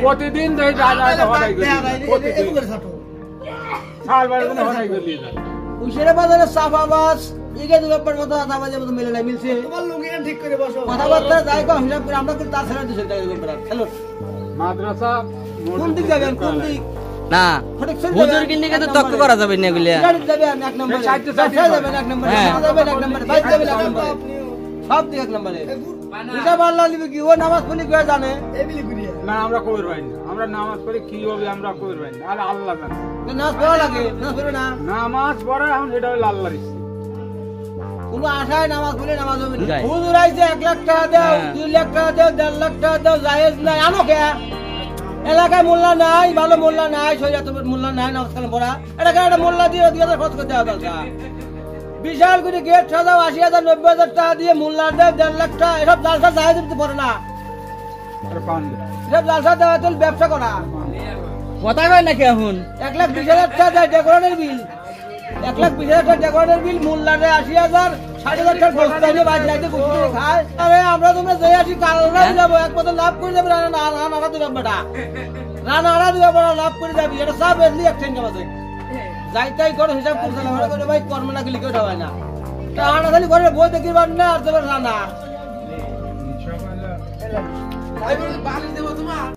প্রতিদিন দেই দাদা হঠাই গেল প্রতিদিন সাল বারে দিন হঠাই গেল উশিরে বাজারে সাফাবাস ইগে দুবার মতো আদাবাজে মতো মিলে নাই মিলছে তোমার লুঙ্গি ঠিক করে বসো কথাবার্তা যাই কো হিসাব করে আমরা কিন্তু তার ছাড়া 200 টাকা দিবেন হ্যালো মাদ্রাসা কোন দিক যাবেন কোন দিক না হুজুর কিন্দিকে তো তক্ক করা যাবে না এগুলা গাড়ি যাবেন এক নম্বরে যাবেন এক নম্বরে যাবেন এক নম্বরে বাইক যাবেন এক নম্বরে সব দিক এক নম্বরে হিসাব আল্লাহ লিবে কি ও নামাজ পড়ি কই জানে এবিলি করিয়া না আমরা কইর ভাই না আমরা নামাজ পড়ে কি হবে আমরা কইর ভাই না আরে আল্লাহ জানে নামাজ পড়া লাগে না পড়ে না নামাজ পড়া এখন এটা হলো আল্লাহর ইচ্ছা কোন আশায় নামাজ পড়লে নামাজ হবে না হুজুর আইছে 1 লাখ টাকা দাও 2 লাখ টাকা দাও 1.5 লাখ টাকা দাও জায়েজ নাই আনো কে এলাকায় মোল্লা নাই ভালো মোল্লা নাই শরীয়ত মোল্লা নাই নামাজ কালাম পড়া এটা কেন একটা মোল্লা দিয়ে 2000 খরচ করতে হবে দরকার বিশাল করে গেট সাজাও 80,000 90,000 টাকা দিয়ে মোল্লা দেব 1.5 লাখ টাকা এসব জালসা জায়েজ দিতে পারে না আরে পান দে এসব জালসা দেওয়া তো ব্যবসা করা কথা কয় নাকি এখন 1,20,000 টাকা দেয় ডেকোরেটর বিল 1,20,000 টাকা ডেকোরেটর বিল মোল্লা দেয় 80,000 60,000 টাকা বস্তা দিয়ে বাজ লাইতে গুছিয়ে খায় আরে আমরা তোমরা যাই আসি কালরা যাব এক পথে লাভ করে যাবে রানা রানা দিবে বেটা রানা দিবে বড় লাভ করে যাবি এটা সব এলি একশন আছে যাই তাই করে হিসাব করতে না করে ভাই কর্ম না গলি কেউ হয় না রানা খালি করে বই দেখিবার না আর দেবে রানা